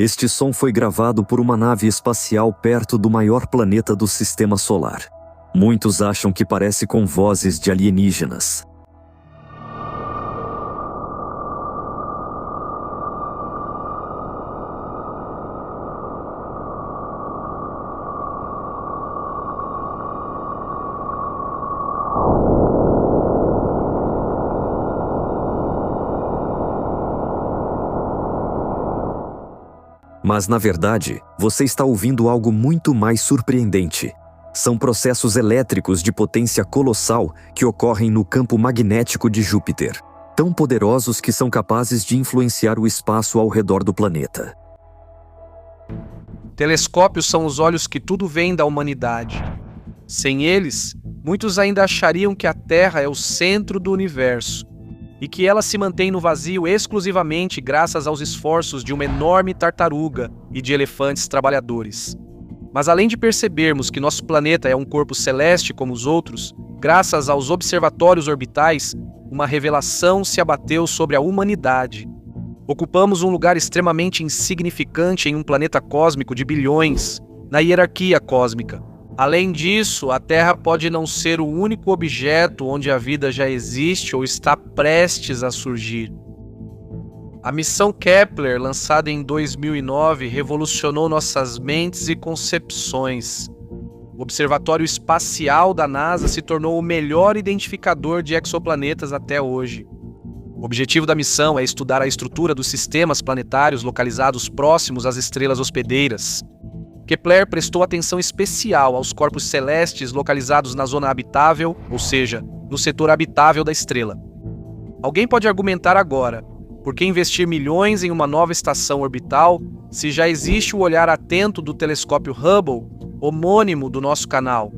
Este som foi gravado por uma nave espacial perto do maior planeta do Sistema Solar. Muitos acham que parece com vozes de alienígenas. Mas, na verdade, você está ouvindo algo muito mais surpreendente. São processos elétricos de potência colossal que ocorrem no campo magnético de Júpiter, tão poderosos que são capazes de influenciar o espaço ao redor do planeta. Telescópios são os olhos que tudo vem da humanidade. Sem eles, muitos ainda achariam que a Terra é o centro do universo e que ela se mantém no vazio exclusivamente graças aos esforços de uma enorme tartaruga e de elefantes trabalhadores. Mas além de percebermos que nosso planeta é um corpo celeste como os outros, graças aos observatórios orbitais, uma revelação se abateu sobre a humanidade. Ocupamos um lugar extremamente insignificante em um planeta cósmico de bilhões, na hierarquia cósmica. Além disso, a Terra pode não ser o único objeto onde a vida já existe ou está prestes a surgir. A missão Kepler, lançada em 2009, revolucionou nossas mentes e concepções. O Observatório Espacial da NASA se tornou o melhor identificador de exoplanetas até hoje. O objetivo da missão é estudar a estrutura dos sistemas planetários localizados próximos às estrelas hospedeiras. Kepler prestou atenção especial aos corpos celestes localizados na zona habitável, ou seja, no setor habitável da estrela. Alguém pode argumentar agora: por que investir milhões em uma nova estação orbital se já existe o olhar atento do telescópio Hubble, homônimo do nosso canal?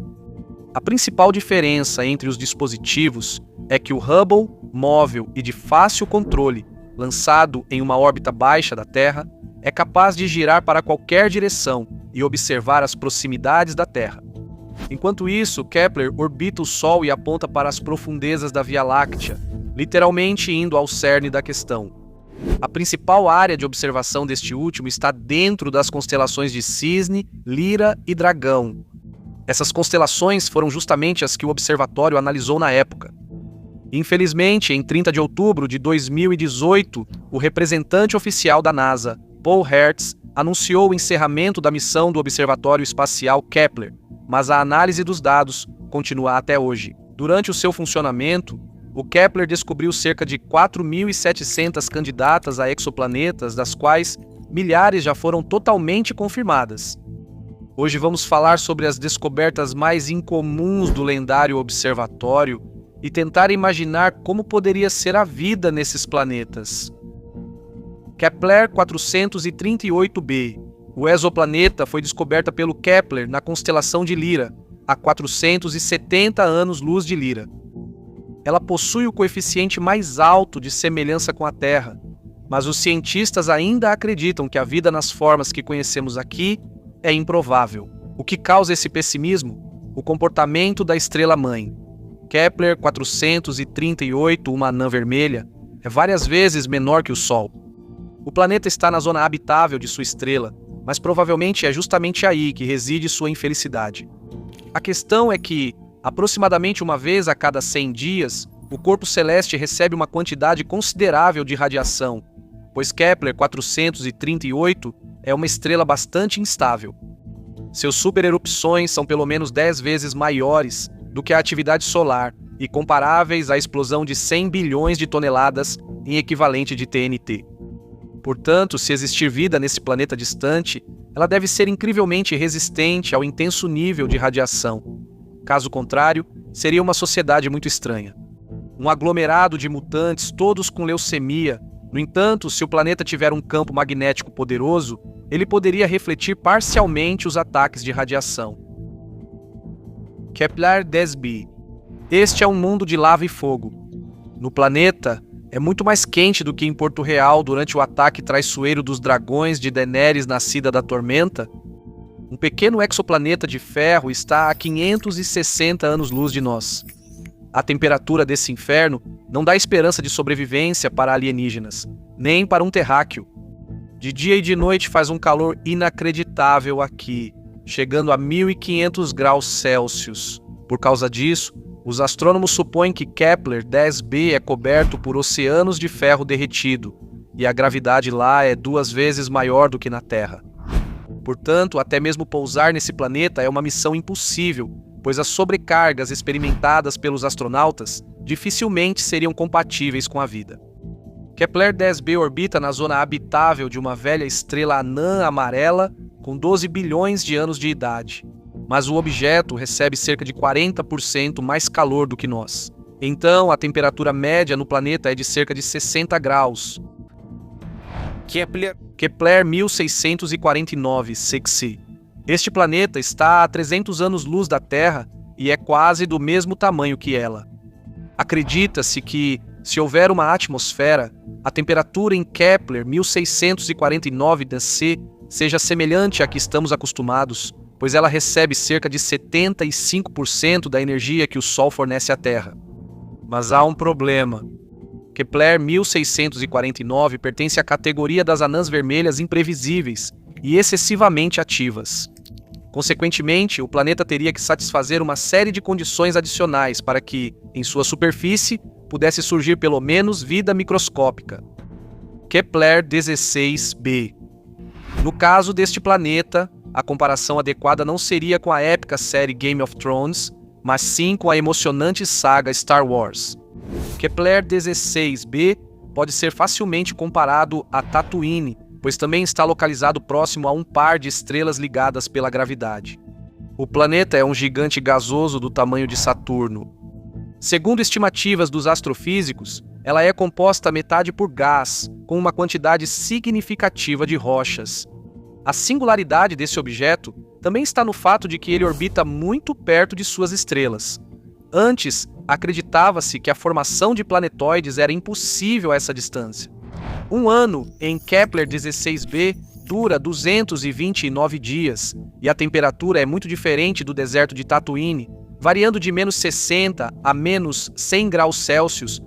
A principal diferença entre os dispositivos é que o Hubble, móvel e de fácil controle, lançado em uma órbita baixa da Terra, é capaz de girar para qualquer direção e observar as proximidades da Terra. Enquanto isso, Kepler orbita o Sol e aponta para as profundezas da Via Láctea, literalmente indo ao cerne da questão. A principal área de observação deste último está dentro das constelações de Cisne, Lira e Dragão. Essas constelações foram justamente as que o observatório analisou na época. Infelizmente, em 30 de outubro de 2018, o representante oficial da NASA, Paul Hertz, anunciou o encerramento da missão do Observatório Espacial Kepler, mas a análise dos dados continua até hoje. Durante o seu funcionamento, o Kepler descobriu cerca de 4.700 candidatas a exoplanetas, das quais milhares já foram totalmente confirmadas. Hoje vamos falar sobre as descobertas mais incomuns do lendário observatório e tentar imaginar como poderia ser a vida nesses planetas. Kepler 438b. O exoplaneta foi descoberta pelo Kepler na constelação de Lira, a 470 anos-luz de Lira. Ela possui o coeficiente mais alto de semelhança com a Terra, mas os cientistas ainda acreditam que a vida nas formas que conhecemos aqui é improvável. O que causa esse pessimismo? O comportamento da estrela-mãe. Kepler 438, uma anã vermelha, é várias vezes menor que o Sol. O planeta está na zona habitável de sua estrela, mas provavelmente é justamente aí que reside sua infelicidade. A questão é que, aproximadamente uma vez a cada 100 dias, o corpo celeste recebe uma quantidade considerável de radiação, pois Kepler 438 é uma estrela bastante instável. Seus supererupções são pelo menos 10 vezes maiores do que a atividade solar e comparáveis à explosão de 100 bilhões de toneladas em equivalente de TNT. Portanto, se existir vida nesse planeta distante, ela deve ser incrivelmente resistente ao intenso nível de radiação. Caso contrário, seria uma sociedade muito estranha. Um aglomerado de mutantes, todos com leucemia. No entanto, se o planeta tiver um campo magnético poderoso, ele poderia refletir parcialmente os ataques de radiação. Kepler 10b. Este é um mundo de lava e fogo. No planeta, é muito mais quente do que em Porto Real durante o ataque traiçoeiro dos dragões de Daenerys nascida da tormenta. Um pequeno exoplaneta de ferro está a 560 anos-luz de nós. A temperatura desse inferno não dá esperança de sobrevivência para alienígenas, nem para um terráqueo. De dia e de noite faz um calor inacreditável aqui, chegando a 1.500 graus Celsius. Por causa disso, os astrônomos supõem que Kepler 10b é coberto por oceanos de ferro derretido, e a gravidade lá é 2 vezes maior do que na Terra. Portanto, até mesmo pousar nesse planeta é uma missão impossível, pois as sobrecargas experimentadas pelos astronautas dificilmente seriam compatíveis com a vida. Kepler 10b orbita na zona habitável de uma velha estrela anã amarela com 12 bilhões de anos de idade, mas o objeto recebe cerca de 40% mais calor do que nós. Então, a temperatura média no planeta é de cerca de 60 graus. Kepler 1649 CXC. Este planeta está a 300 anos-luz da Terra e é quase do mesmo tamanho que ela. Acredita-se que, se houver uma atmosfera, a temperatura em Kepler 1649 DC seja semelhante à que estamos acostumados, pois ela recebe cerca de 75% da energia que o Sol fornece à Terra. Mas há um problema. Kepler 1649 pertence à categoria das anãs vermelhas imprevisíveis e excessivamente ativas. Consequentemente, o planeta teria que satisfazer uma série de condições adicionais para que, em sua superfície, pudesse surgir pelo menos vida microscópica. Kepler 16b. No caso deste planeta, a comparação adequada não seria com a épica série Game of Thrones, mas sim com a emocionante saga Star Wars. Kepler 16b pode ser facilmente comparado a Tatooine, pois também está localizado próximo a um par de estrelas ligadas pela gravidade. O planeta é um gigante gasoso do tamanho de Saturno. Segundo estimativas dos astrofísicos, ela é composta metade por gás, com uma quantidade significativa de rochas. A singularidade desse objeto também está no fato de que ele orbita muito perto de suas estrelas. Antes, acreditava-se que a formação de planetoides era impossível a essa distância. Um ano em Kepler 16b dura 229 dias, e a temperatura é muito diferente do deserto de Tatooine, variando de menos 60 a menos 100 graus Celsius.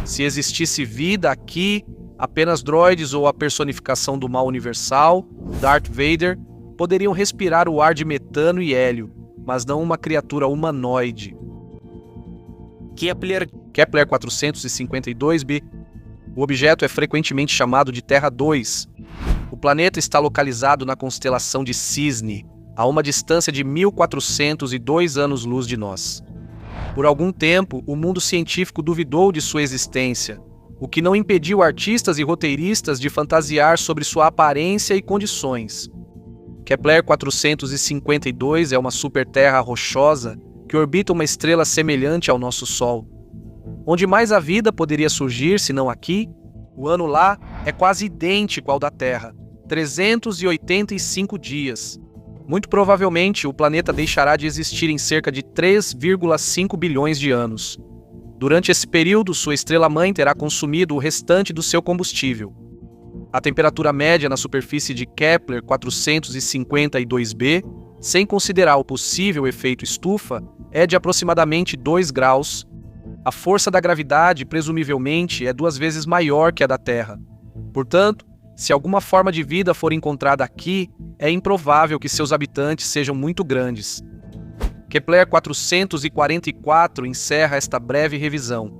Se existisse vida aqui, apenas droides ou a personificação do mal universal, Darth Vader, poderiam respirar o ar de metano e hélio, mas não uma criatura humanoide. Kepler 452b. O objeto é frequentemente chamado de Terra 2. O planeta está localizado na constelação de Cisne, a uma distância de 1.402 anos-luz de nós. Por algum tempo, o mundo científico duvidou de sua existência, o que não impediu artistas e roteiristas de fantasiar sobre sua aparência e condições. Kepler 452 é uma superterra rochosa que orbita uma estrela semelhante ao nosso Sol. Onde mais a vida poderia surgir, se não aqui? O ano lá é quase idêntico ao da Terra, 385 dias. Muito provavelmente, o planeta deixará de existir em cerca de 3,5 bilhões de anos. Durante esse período, sua estrela-mãe terá consumido o restante do seu combustível. A temperatura média na superfície de Kepler 452b, sem considerar o possível efeito estufa, é de aproximadamente 2 graus. A força da gravidade, presumivelmente, é 2 vezes maior que a da Terra. Portanto, se alguma forma de vida for encontrada aqui, é improvável que seus habitantes sejam muito grandes. Kepler 444 encerra esta breve revisão.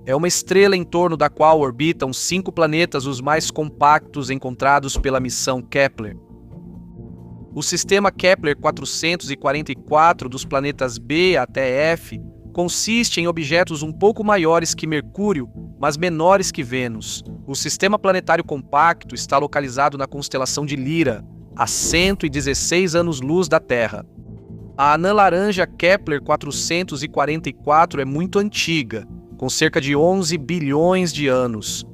É uma estrela em torno da qual orbitam 5 planetas, os mais compactos encontrados pela missão Kepler. O sistema Kepler 444 dos planetas B até F consiste em objetos um pouco maiores que Mercúrio, mas menores que Vênus. O sistema planetário compacto está localizado na constelação de Lira, a 116 anos-luz da Terra. A anã laranja Kepler 444 é muito antiga, com cerca de 11 bilhões de anos.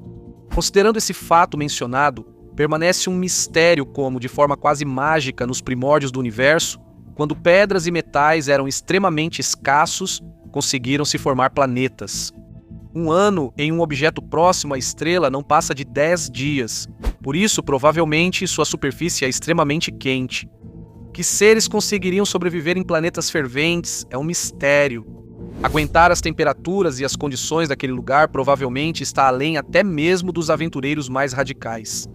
Considerando esse fato mencionado, permanece um mistério como, de forma quase mágica nos primórdios do universo, quando pedras e metais eram extremamente escassos, conseguiram se formar planetas. Um ano em um objeto próximo à estrela não passa de 10 dias, por isso, provavelmente, sua superfície é extremamente quente. Que seres conseguiriam sobreviver em planetas ferventes é um mistério. Aguentar as temperaturas e as condições daquele lugar provavelmente está além até mesmo dos aventureiros mais radicais.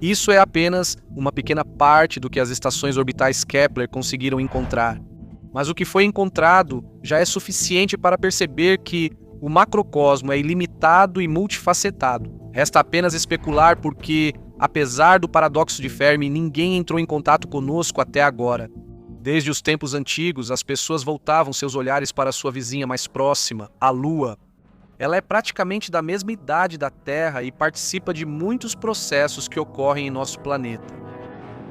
Isso é apenas uma pequena parte do que as estações orbitais Kepler conseguiram encontrar. Mas o que foi encontrado já é suficiente para perceber que o macrocosmo é ilimitado e multifacetado. Resta apenas especular porque, apesar do paradoxo de Fermi, ninguém entrou em contato conosco até agora. Desde os tempos antigos, as pessoas voltavam seus olhares para sua vizinha mais próxima, a Lua. Ela é praticamente da mesma idade da Terra e participa de muitos processos que ocorrem em nosso planeta.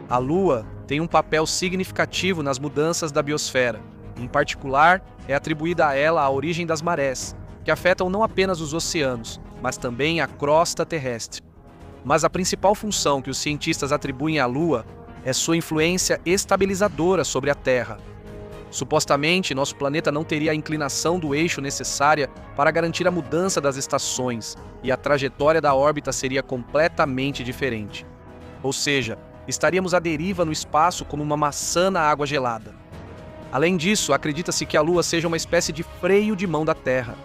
A Lua tem um papel significativo nas mudanças da biosfera. Em particular, é atribuída a ela a origem das marés, que afetam não apenas os oceanos, mas também a crosta terrestre. Mas a principal função que os cientistas atribuem à Lua é sua influência estabilizadora sobre a Terra. Supostamente, nosso planeta não teria a inclinação do eixo necessária para garantir a mudança das estações, e a trajetória da órbita seria completamente diferente. Ou seja, estaríamos à deriva no espaço como uma maçã na água gelada. Além disso, acredita-se que a Lua seja uma espécie de freio de mão da Terra.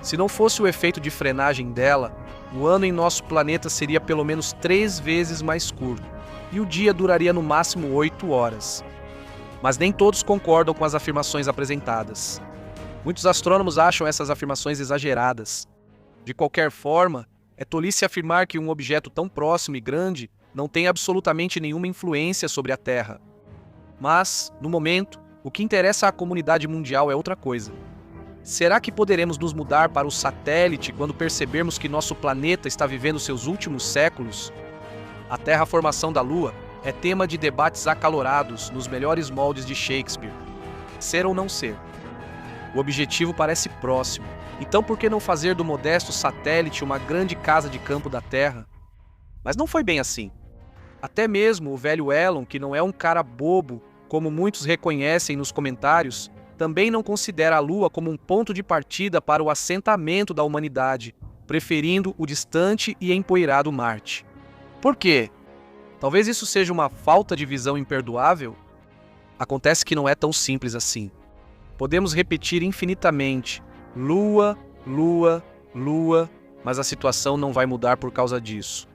Se não fosse o efeito de frenagem dela, o ano em nosso planeta seria pelo menos 3 vezes mais curto, e o dia duraria no máximo 8 horas. Mas nem todos concordam com as afirmações apresentadas. Muitos astrônomos acham essas afirmações exageradas. De qualquer forma, é tolice afirmar que um objeto tão próximo e grande não tem absolutamente nenhuma influência sobre a Terra. Mas, no momento, o que interessa à comunidade mundial é outra coisa. Será que poderemos nos mudar para o satélite quando percebermos que nosso planeta está vivendo seus últimos séculos? A terraformação da Lua é tema de debates acalorados nos melhores moldes de Shakespeare. Ser ou não ser? O objetivo parece próximo. Então por que não fazer do modesto satélite uma grande casa de campo da Terra? Mas não foi bem assim. Até mesmo o velho Elon, que não é um cara bobo, como muitos reconhecem nos comentários, também não considera a Lua como um ponto de partida para o assentamento da humanidade, preferindo o distante e empoeirado Marte. Por quê? Talvez isso seja uma falta de visão imperdoável? Acontece que não é tão simples assim. Podemos repetir infinitamente: Lua, Lua, Lua, mas a situação não vai mudar por causa disso.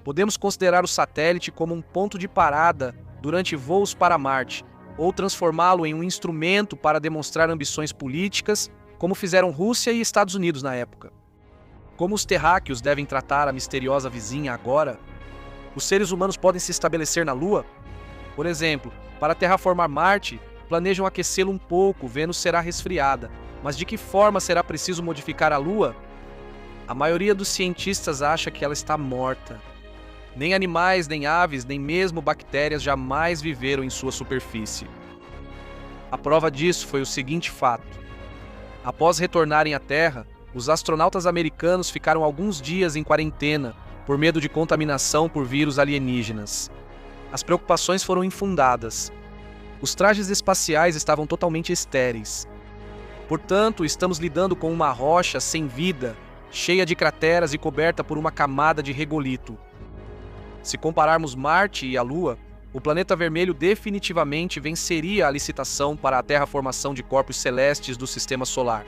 Podemos considerar o satélite como um ponto de parada durante voos para Marte, ou transformá-lo em um instrumento para demonstrar ambições políticas, como fizeram Rússia e Estados Unidos na época. Como os terráqueos devem tratar a misteriosa vizinha agora? Os seres humanos podem se estabelecer na Lua? Por exemplo, para terraformar Marte, planejam aquecê-lo um pouco, Vênus será resfriada. Mas de que forma será preciso modificar a Lua? A maioria dos cientistas acha que ela está morta. Nem animais, nem aves, nem mesmo bactérias jamais viveram em sua superfície. A prova disso foi o seguinte fato. Após retornarem à Terra, os astronautas americanos ficaram alguns dias em quarentena, por medo de contaminação por vírus alienígenas. As preocupações foram infundadas. Os trajes espaciais estavam totalmente estéreis. Portanto, estamos lidando com uma rocha sem vida, cheia de crateras e coberta por uma camada de regolito. Se compararmos Marte e a Lua, o planeta vermelho definitivamente venceria a licitação para a terraformação de corpos celestes do Sistema Solar.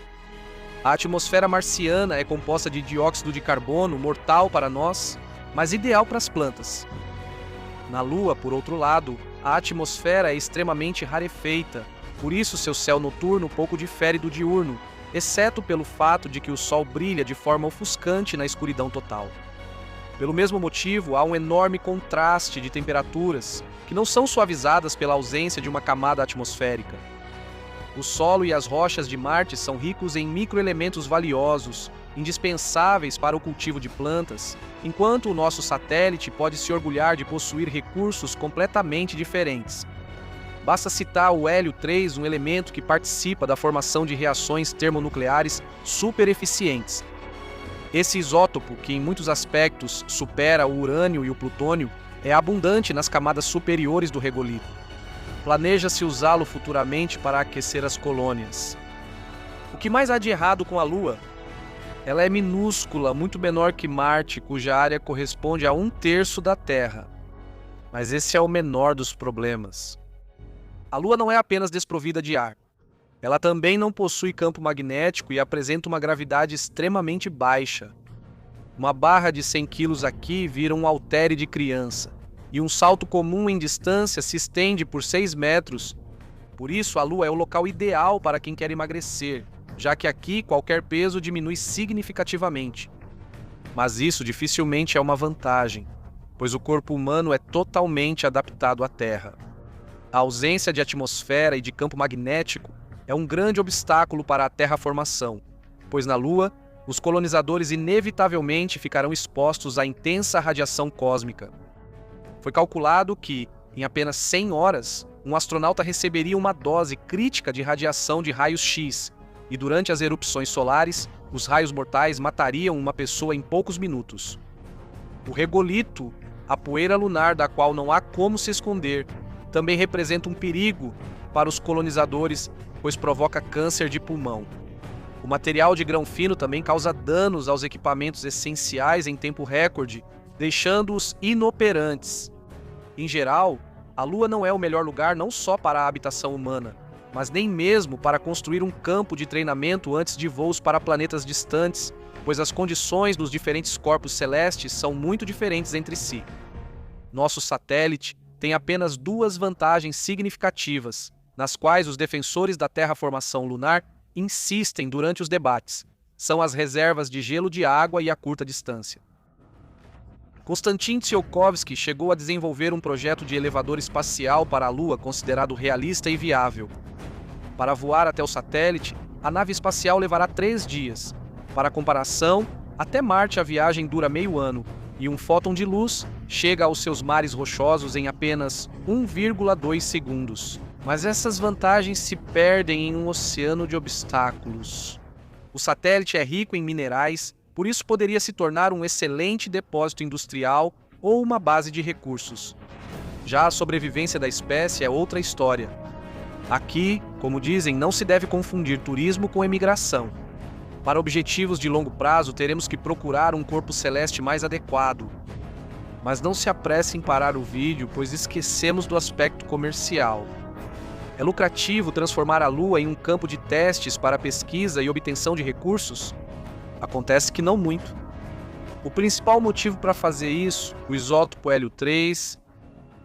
A atmosfera marciana é composta de dióxido de carbono, mortal para nós, mas ideal para as plantas. Na Lua, por outro lado, a atmosfera é extremamente rarefeita, por isso seu céu noturno pouco difere do diurno, exceto pelo fato de que o Sol brilha de forma ofuscante na escuridão total. Pelo mesmo motivo, há um enorme contraste de temperaturas, que não são suavizadas pela ausência de uma camada atmosférica. O solo e as rochas de Marte são ricos em microelementos valiosos, indispensáveis para o cultivo de plantas, enquanto o nosso satélite pode se orgulhar de possuir recursos completamente diferentes. Basta citar o hélio-3, um elemento que participa da formação de reações termonucleares supereficientes. Esse isótopo, que em muitos aspectos supera o urânio e o plutônio, é abundante nas camadas superiores do regolito. Planeja-se usá-lo futuramente para aquecer as colônias. O que mais há de errado com a Lua? Ela é minúscula, muito menor que Marte, cuja área corresponde a 1/3 da Terra. Mas esse é o menor dos problemas. A Lua não é apenas desprovida de ar. Ela também não possui campo magnético e apresenta uma gravidade extremamente baixa. Uma barra de 100 quilos aqui vira um haltere de criança, e um salto comum em distância se estende por 6 metros. Por isso, a Lua é o local ideal para quem quer emagrecer, já que aqui qualquer peso diminui significativamente. Mas isso dificilmente é uma vantagem, pois o corpo humano é totalmente adaptado à Terra. A ausência de atmosfera e de campo magnético é um grande obstáculo para a terraformação, pois na Lua, os colonizadores inevitavelmente ficarão expostos à intensa radiação cósmica. Foi calculado que, em apenas 100 horas, um astronauta receberia uma dose crítica de radiação de raios X, e durante as erupções solares, os raios mortais matariam uma pessoa em poucos minutos. O regolito, a poeira lunar da qual não há como se esconder, também representa um perigo para os colonizadores, pois provoca câncer de pulmão. O material de grão fino também causa danos aos equipamentos essenciais em tempo recorde, deixando-os inoperantes. Em geral, a Lua não é o melhor lugar não só para a habitação humana, mas nem mesmo para construir um campo de treinamento antes de voos para planetas distantes, pois as condições dos diferentes corpos celestes são muito diferentes entre si. Nosso satélite tem apenas 2 vantagens significativas, nas quais os defensores da terraformação lunar insistem durante os debates. São as reservas de gelo de água e a curta distância. Konstantin Tsiolkovsky chegou a desenvolver um projeto de elevador espacial para a Lua considerado realista e viável. Para voar até o satélite, a nave espacial levará 3 dias. Para comparação, até Marte a viagem dura meio ano, e um fóton de luz chega aos seus mares rochosos em apenas 1,2 segundos. Mas essas vantagens se perdem em um oceano de obstáculos. O satélite é rico em minerais, por isso poderia se tornar um excelente depósito industrial ou uma base de recursos. Já a sobrevivência da espécie é outra história. Aqui, como dizem, não se deve confundir turismo com emigração. Para objetivos de longo prazo, teremos que procurar um corpo celeste mais adequado. Mas não se apresse em parar o vídeo, pois esquecemos do aspecto comercial. É lucrativo transformar a Lua em um campo de testes para pesquisa e obtenção de recursos? Acontece que não muito. O principal motivo para fazer isso, o isótopo hélio 3,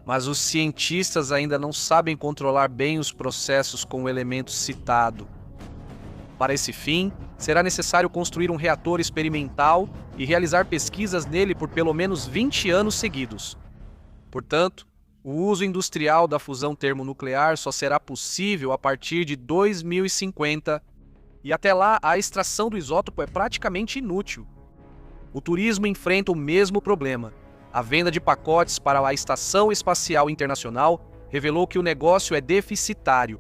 mas os cientistas ainda não sabem controlar bem os processos com o elemento citado. Para esse fim, será necessário construir um reator experimental e realizar pesquisas nele por pelo menos 20 anos seguidos. Portanto, o uso industrial da fusão termonuclear só será possível a partir de 2050, e até lá a extração do isótopo é praticamente inútil. O turismo enfrenta o mesmo problema. A venda de pacotes para a Estação Espacial Internacional revelou que o negócio é deficitário.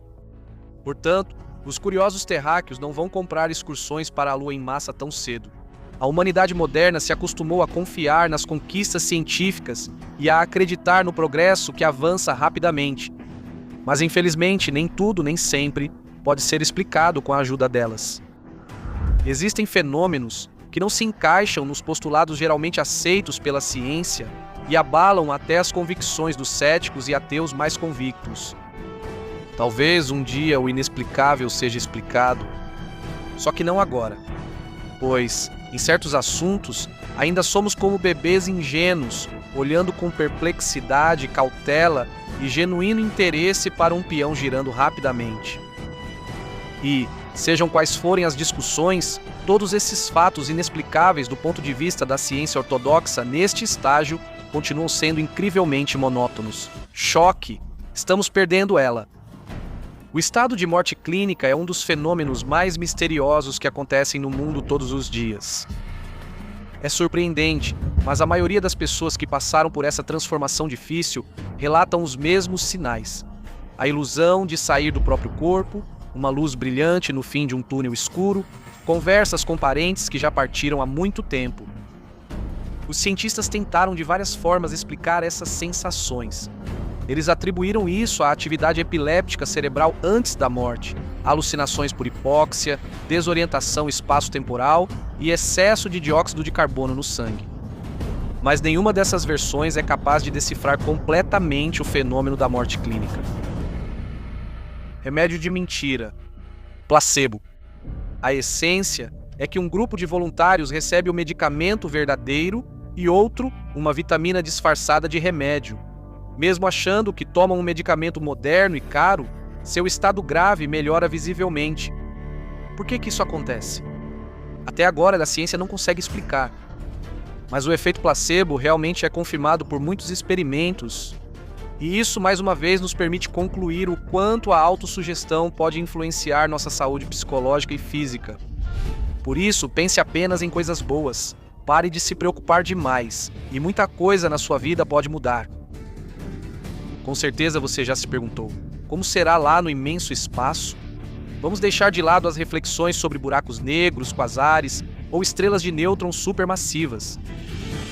Portanto, os curiosos terráqueos não vão comprar excursões para a Lua em massa tão cedo. A humanidade moderna se acostumou a confiar nas conquistas científicas e a acreditar no progresso que avança rapidamente. Mas infelizmente, nem tudo, nem sempre, pode ser explicado com a ajuda delas. Existem fenômenos que não se encaixam nos postulados geralmente aceitos pela ciência e abalam até as convicções dos céticos e ateus mais convictos. Talvez um dia o inexplicável seja explicado, só que não agora, pois, em certos assuntos, ainda somos como bebês ingênuos, olhando com perplexidade, cautela e genuíno interesse para um peão girando rapidamente. E, sejam quais forem as discussões, todos esses fatos inexplicáveis do ponto de vista da ciência ortodoxa neste estágio continuam sendo incrivelmente monótonos. Choque! Estamos perdendo ela. O estado de morte clínica é um dos fenômenos mais misteriosos que acontecem no mundo todos os dias. É surpreendente, mas a maioria das pessoas que passaram por essa transformação difícil relatam os mesmos sinais. A ilusão de sair do próprio corpo, uma luz brilhante no fim de um túnel escuro, conversas com parentes que já partiram há muito tempo. Os cientistas tentaram de várias formas explicar essas sensações. Eles atribuíram isso à atividade epiléptica cerebral antes da morte, alucinações por hipóxia, desorientação espaço-temporal e excesso de dióxido de carbono no sangue. Mas nenhuma dessas versões é capaz de decifrar completamente o fenômeno da morte clínica. Remédio de mentira. Placebo. A essência é que um grupo de voluntários recebe o medicamento verdadeiro e outro uma vitamina disfarçada de remédio. Mesmo achando que tomam um medicamento moderno e caro, seu estado grave melhora visivelmente. Por que isso acontece? Até agora a ciência não consegue explicar. Mas o efeito placebo realmente é confirmado por muitos experimentos. E isso, mais uma vez, nos permite concluir o quanto a autossugestão pode influenciar nossa saúde psicológica e física. Por isso, pense apenas em coisas boas. Pare de se preocupar demais. E muita coisa na sua vida pode mudar. Com certeza você já se perguntou: como será lá no imenso espaço? Vamos deixar de lado as reflexões sobre buracos negros, quasares ou estrelas de nêutrons supermassivas.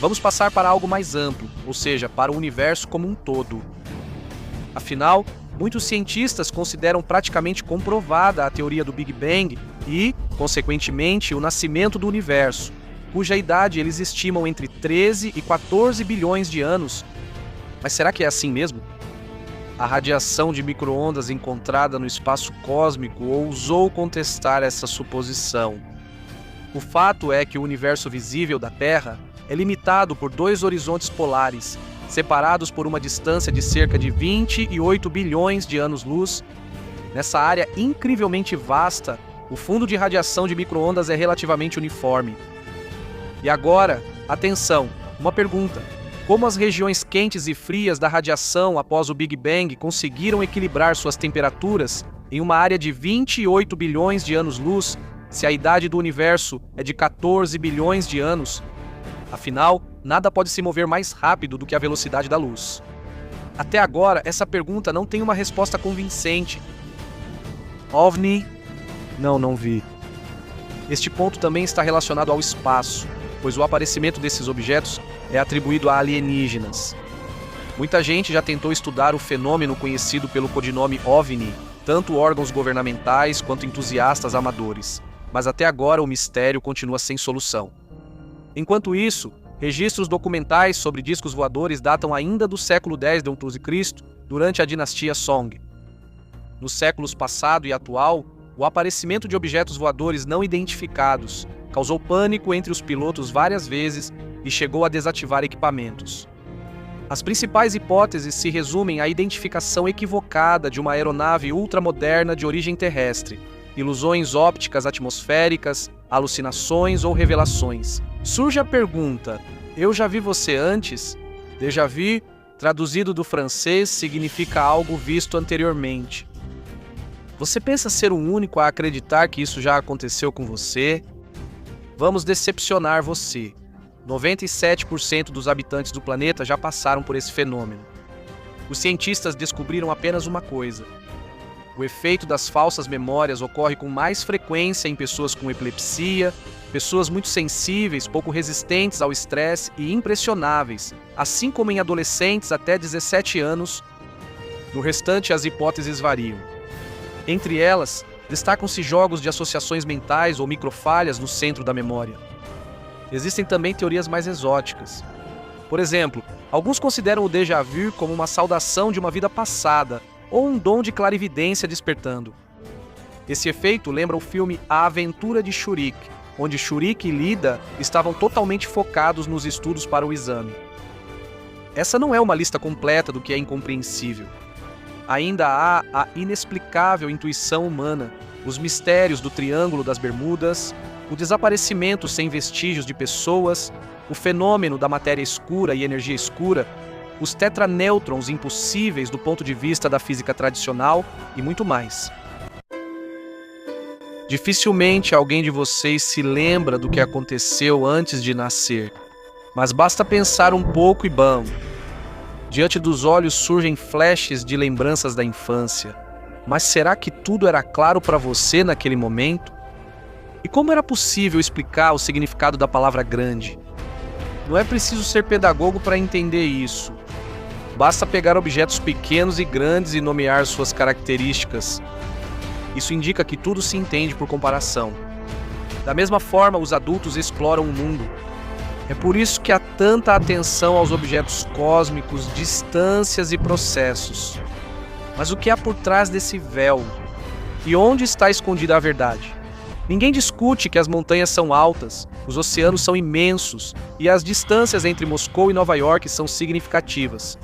Vamos passar para algo mais amplo, ou seja, para o universo como um todo. Afinal, muitos cientistas consideram praticamente comprovada a teoria do Big Bang e, consequentemente, o nascimento do universo, cuja idade eles estimam entre 13 e 14 bilhões de anos. Mas será que é assim mesmo? A radiação de micro-ondas encontrada no espaço cósmico ousou contestar essa suposição. O fato é que o universo visível da Terra é limitado por 2 horizontes polares, separados por uma distância de cerca de 28 bilhões de anos-luz. Nessa área incrivelmente vasta, o fundo de radiação de micro-ondas é relativamente uniforme. E agora, atenção, uma pergunta. Como as regiões quentes e frias da radiação após o Big Bang conseguiram equilibrar suas temperaturas em uma área de 28 bilhões de anos-luz, se a idade do universo é de 14 bilhões de anos? Afinal, nada pode se mover mais rápido do que a velocidade da luz. Até agora, essa pergunta não tem uma resposta convincente. OVNI? Não vi. Este ponto também está relacionado ao espaço, pois o aparecimento desses objetos é atribuído a alienígenas. Muita gente já tentou estudar o fenômeno conhecido pelo codinome OVNI, tanto órgãos governamentais quanto entusiastas amadores, mas até agora o mistério continua sem solução. Enquanto isso, registros documentais sobre discos voadores datam ainda do século X d.C., durante a dinastia Song. Nos séculos passado e atual, o aparecimento de objetos voadores não identificados causou pânico entre os pilotos várias vezes e chegou a desativar equipamentos. As principais hipóteses se resumem à identificação equivocada de uma aeronave ultramoderna de origem terrestre, ilusões ópticas atmosféricas, alucinações ou revelações. Surge a pergunta: eu já vi você antes? Déjà vu, traduzido do francês, significa algo visto anteriormente. Você pensa ser o único a acreditar que isso já aconteceu com você? Vamos decepcionar você. 97% dos habitantes do planeta já passaram por esse fenômeno. Os cientistas descobriram apenas uma coisa: o efeito das falsas memórias ocorre com mais frequência em pessoas com epilepsia, pessoas muito sensíveis, pouco resistentes ao estresse e impressionáveis, assim como em adolescentes até 17 anos. No restante, as hipóteses variam. Entre elas, destacam-se jogos de associações mentais ou microfalhas no centro da memória. Existem também teorias mais exóticas. Por exemplo, alguns consideram o déjà vu como uma saudação de uma vida passada ou um dom de clarividência despertando. Esse efeito lembra o filme A Aventura de Shurik, onde Shurik e Lida estavam totalmente focados nos estudos para o exame. Essa não é uma lista completa do que é incompreensível. Ainda há a inexplicável intuição humana, os mistérios do Triângulo das Bermudas, o desaparecimento sem vestígios de pessoas, o fenômeno da matéria escura e energia escura, os tetranêutrons impossíveis do ponto de vista da física tradicional e muito mais. Dificilmente alguém de vocês se lembra do que aconteceu antes de nascer, mas basta pensar um pouco e bam! Diante dos olhos surgem flashes de lembranças da infância. Mas será que tudo era claro para você naquele momento? E como era possível explicar o significado da palavra grande? Não é preciso ser pedagogo para entender isso. Basta pegar objetos pequenos e grandes e nomear suas características. Isso indica que tudo se entende por comparação. Da mesma forma, os adultos exploram o mundo. É por isso que há tanta atenção aos objetos cósmicos, distâncias e processos. Mas o que há por trás desse véu? E onde está escondida a verdade? Ninguém discute que as montanhas são altas, os oceanos são imensos e as distâncias entre Moscou e Nova York são significativas.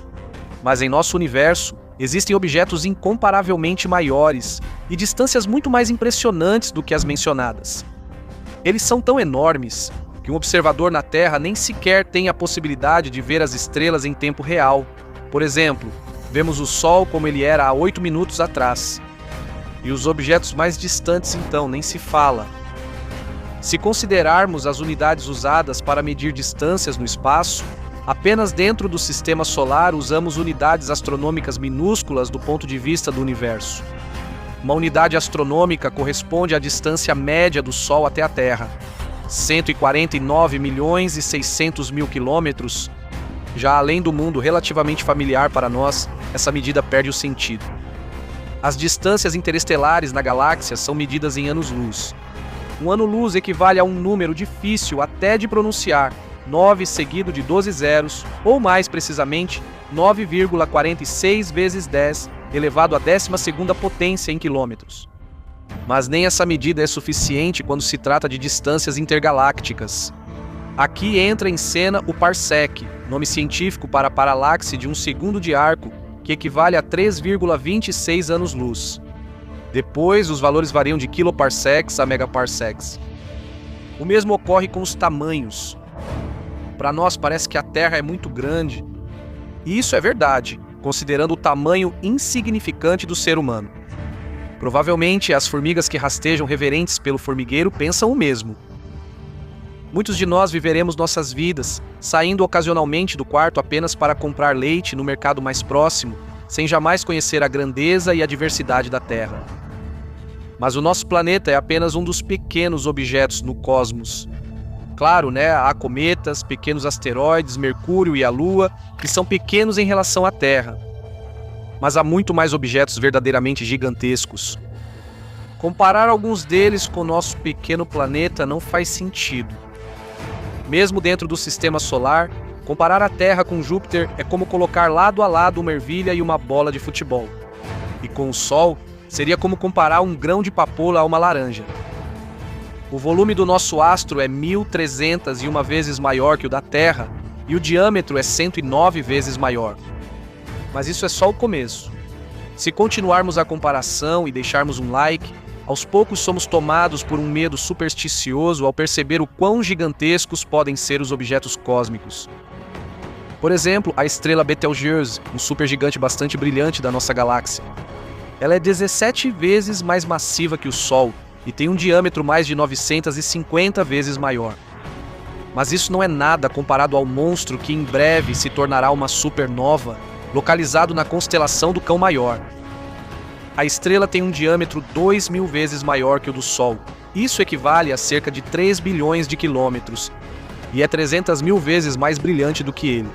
Mas em nosso universo, existem objetos incomparavelmente maiores e distâncias muito mais impressionantes do que as mencionadas. Eles são tão enormes que um observador na Terra nem sequer tem a possibilidade de ver as estrelas em tempo real. Por exemplo, vemos o Sol como ele era há 8 minutos atrás. E os objetos mais distantes, então, nem se fala. Se considerarmos as unidades usadas para medir distâncias no espaço, apenas dentro do Sistema Solar usamos unidades astronômicas minúsculas do ponto de vista do universo. Uma unidade astronômica corresponde à distância média do Sol até a Terra, 149.600.000 quilômetros. Já além do mundo relativamente familiar para nós, essa medida perde o sentido. As distâncias interestelares na galáxia são medidas em anos-luz. Um ano-luz equivale a um número difícil até de pronunciar, 9 seguido de 12 zeros, ou mais precisamente, 9,46 vezes 10, elevado à 12ª potência em quilômetros. Mas nem essa medida é suficiente quando se trata de distâncias intergalácticas. Aqui entra em cena o parsec, nome científico para a paralaxe de um segundo de arco, que equivale a 3,26 anos-luz. Depois, os valores variam de kiloparsecs a megaparsecs. O mesmo ocorre com os tamanhos. Para nós parece que a Terra é muito grande. E isso é verdade, considerando o tamanho insignificante do ser humano. Provavelmente, as formigas que rastejam reverentes pelo formigueiro pensam o mesmo. Muitos de nós viveremos nossas vidas, saindo ocasionalmente do quarto apenas para comprar leite no mercado mais próximo, sem jamais conhecer a grandeza e a diversidade da Terra. Mas o nosso planeta é apenas um dos pequenos objetos no cosmos. Claro, há cometas, pequenos asteroides, Mercúrio e a Lua, que são pequenos em relação à Terra. Mas há muito mais objetos verdadeiramente gigantescos. Comparar alguns deles com o nosso pequeno planeta não faz sentido. Mesmo dentro do Sistema Solar, comparar a Terra com Júpiter é como colocar lado a lado uma ervilha e uma bola de futebol. E com o Sol, seria como comparar um grão de papoula a uma laranja. O volume do nosso astro é 1.301 vezes maior que o da Terra e o diâmetro é 109 vezes maior. Mas isso é só o começo. Se continuarmos a comparação e deixarmos um like, aos poucos somos tomados por um medo supersticioso ao perceber o quão gigantescos podem ser os objetos cósmicos. Por exemplo, a estrela Betelgeuse, um supergigante bastante brilhante da nossa galáxia. Ela é 17 vezes mais massiva que o Sol e tem um diâmetro mais de 950 vezes maior. Mas isso não é nada comparado ao monstro que em breve se tornará uma supernova, localizado na constelação do Cão Maior. A estrela tem um diâmetro 2.000 vezes maior que o do Sol. Isso equivale a cerca de 3 bilhões de quilômetros e é 300.000 vezes mais brilhante do que ele.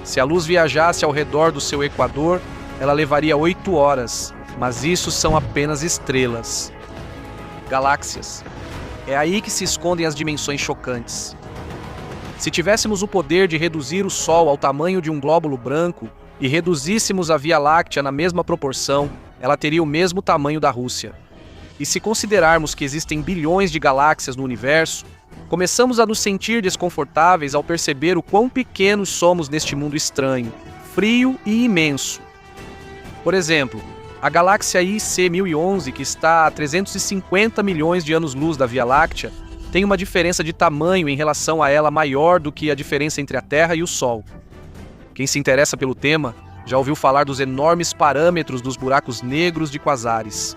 Se a luz viajasse ao redor do seu equador, ela levaria 8 horas, mas isso são apenas estrelas. Galáxias. É aí que se escondem as dimensões chocantes. Se tivéssemos o poder de reduzir o Sol ao tamanho de um glóbulo branco e reduzíssemos a Via Láctea na mesma proporção, ela teria o mesmo tamanho da Rússia. E se considerarmos que existem bilhões de galáxias no universo, começamos a nos sentir desconfortáveis ao perceber o quão pequenos somos neste mundo estranho, frio e imenso. Por exemplo, a galáxia IC 1011, que está a 350 milhões de anos-luz da Via Láctea, tem uma diferença de tamanho em relação a ela maior do que a diferença entre a Terra e o Sol. Quem se interessa pelo tema já ouviu falar dos enormes parâmetros dos buracos negros de quasares.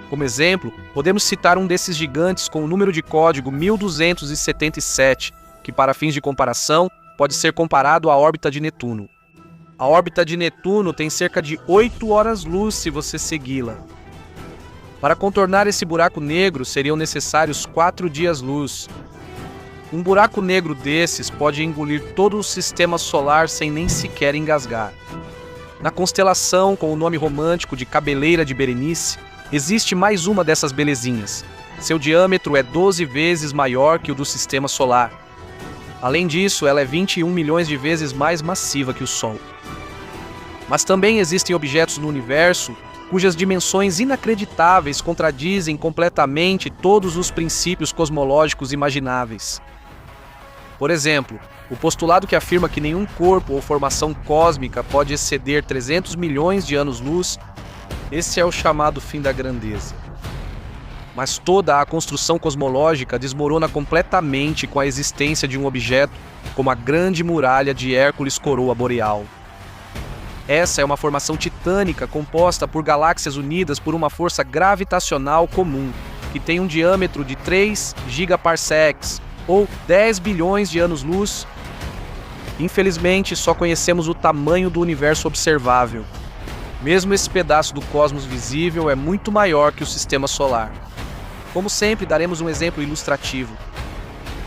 Como exemplo, podemos citar um desses gigantes com o número de código 1277, que para fins de comparação pode ser comparado à órbita de Netuno. A órbita de Netuno tem cerca de 8 horas-luz se você segui-la. Para contornar esse buraco negro seriam necessários 4 dias-luz. Um buraco negro desses pode engolir todo o sistema solar sem nem sequer engasgar. Na constelação com o nome romântico de Cabeleira de Berenice, existe mais uma dessas belezinhas. Seu diâmetro é 12 vezes maior que o do sistema solar. Além disso, ela é 21 milhões de vezes mais massiva que o Sol. Mas também existem objetos no universo cujas dimensões inacreditáveis contradizem completamente todos os princípios cosmológicos imagináveis. Por exemplo, o postulado que afirma que nenhum corpo ou formação cósmica pode exceder 300 milhões de anos-luz, esse é o chamado fim da grandeza. Mas toda a construção cosmológica desmorona completamente com a existência de um objeto como a Grande Muralha de Hércules Coroa Boreal. Essa é uma formação titânica composta por galáxias unidas por uma força gravitacional comum, que tem um diâmetro de 3 gigaparsecs, ou 10 bilhões de anos-luz. Infelizmente, só conhecemos o tamanho do universo observável. Mesmo esse pedaço do cosmos visível é muito maior que o Sistema Solar. Como sempre, daremos um exemplo ilustrativo.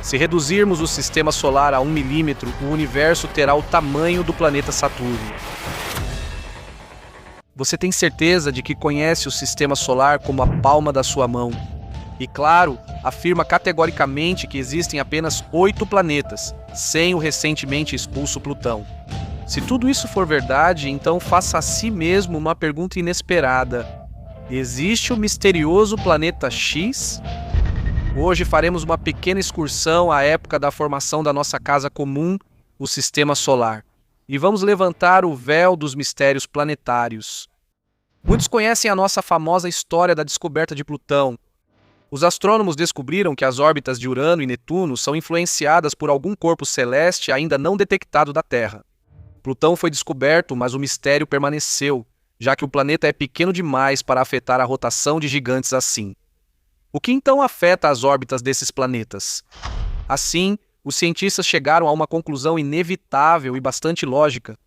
Se reduzirmos o Sistema Solar a 1 milímetro, o universo terá o tamanho do planeta Saturno. Você tem certeza de que conhece o Sistema Solar como a palma da sua mão. E claro, afirma categoricamente que existem apenas 8 planetas, sem o recentemente expulso Plutão. Se tudo isso for verdade, então faça a si mesmo uma pergunta inesperada. Existe o misterioso planeta X? Hoje faremos uma pequena excursão à época da formação da nossa casa comum, o Sistema Solar. E vamos levantar o véu dos mistérios planetários. Muitos conhecem a nossa famosa história da descoberta de Plutão. Os astrônomos descobriram que as órbitas de Urano e Netuno são influenciadas por algum corpo celeste ainda não detectado da Terra. Plutão foi descoberto, mas o mistério permaneceu, já que o planeta é pequeno demais para afetar a rotação de gigantes assim. O que então afeta as órbitas desses planetas? Assim, os cientistas chegaram a uma conclusão inevitável e bastante lógica.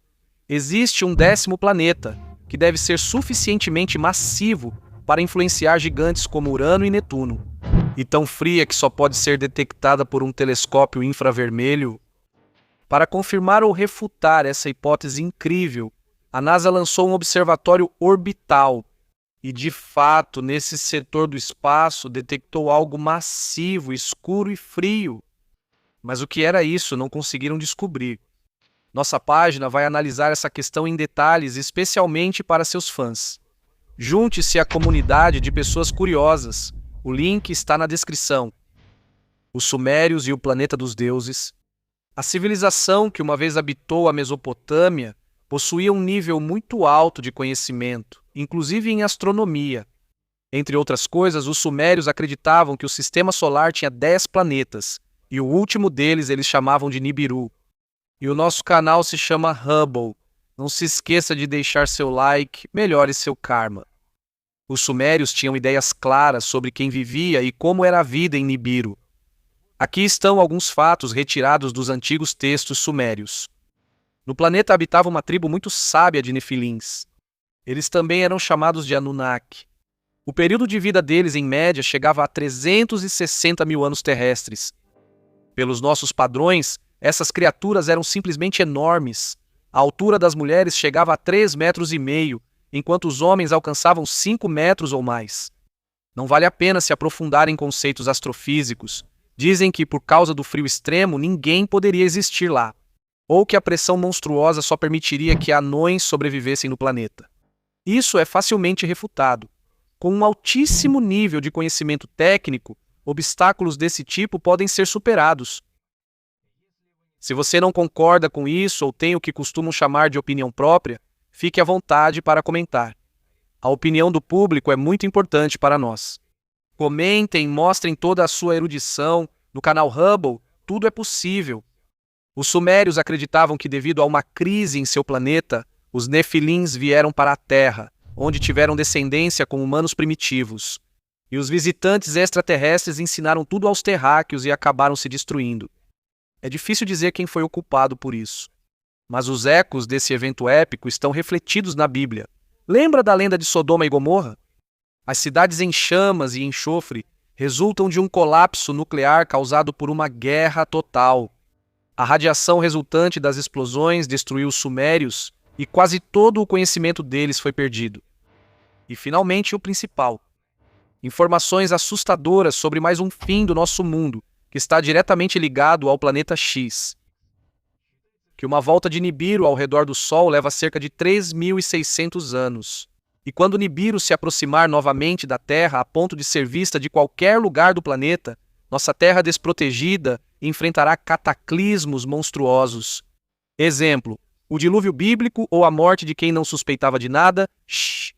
Existe um 10º planeta, que deve ser suficientemente massivo para influenciar gigantes como Urano e Netuno, e tão fria que só pode ser detectada por um telescópio infravermelho. Para confirmar ou refutar essa hipótese incrível, a NASA lançou um observatório orbital, e de fato, nesse setor do espaço, detectou algo massivo, escuro e frio. Mas o que era isso? Não conseguiram descobrir. Nossa página vai analisar essa questão em detalhes, especialmente para seus fãs. Junte-se à comunidade de pessoas curiosas. O link está na descrição. Os Sumérios e o Planeta dos Deuses. A civilização que uma vez habitou a Mesopotâmia possuía um nível muito alto de conhecimento, inclusive em astronomia. Entre outras coisas, os sumérios acreditavam que o Sistema Solar tinha 10 planetas, e o último deles eles chamavam de Nibiru. E o nosso canal se chama Hubble. Não se esqueça de deixar seu like, melhore seu karma. Os sumérios tinham ideias claras sobre quem vivia e como era a vida em Nibiru. Aqui estão alguns fatos retirados dos antigos textos sumérios. No planeta habitava uma tribo muito sábia de Nefilins. Eles também eram chamados de Anunnaki. O período de vida deles, em média, chegava a 360 mil anos terrestres. Pelos nossos padrões, essas criaturas eram simplesmente enormes. A altura das mulheres chegava a 3,5 metros, enquanto os homens alcançavam 5 metros ou mais. Não vale a pena se aprofundar em conceitos astrofísicos. Dizem que, por causa do frio extremo, ninguém poderia existir lá, ou que a pressão monstruosa só permitiria que anões sobrevivessem no planeta. Isso é facilmente refutado. Com um altíssimo nível de conhecimento técnico, obstáculos desse tipo podem ser superados. Se você não concorda com isso ou tem o que costumam chamar de opinião própria, fique à vontade para comentar. A opinião do público é muito importante para nós. Comentem, mostrem toda a sua erudição. No canal Hubble, tudo é possível. Os sumérios acreditavam que, devido a uma crise em seu planeta, os Nefilins vieram para a Terra, onde tiveram descendência com humanos primitivos. E os visitantes extraterrestres ensinaram tudo aos terráqueos e acabaram se destruindo. É difícil dizer quem foi o culpado por isso. Mas os ecos desse evento épico estão refletidos na Bíblia. Lembra da lenda de Sodoma e Gomorra? As cidades em chamas e enxofre resultam de um colapso nuclear causado por uma guerra total. A radiação resultante das explosões destruiu os sumérios e quase todo o conhecimento deles foi perdido. E finalmente o principal. Informações assustadoras sobre mais um fim do nosso mundo, que está diretamente ligado ao planeta X. Que uma volta de Nibiru ao redor do Sol leva cerca de 3.600 anos. E quando Nibiru se aproximar novamente da Terra a ponto de ser vista de qualquer lugar do planeta, nossa Terra desprotegida enfrentará cataclismos monstruosos. Exemplo, o dilúvio bíblico ou a morte de quem não suspeitava de nada? Shhh,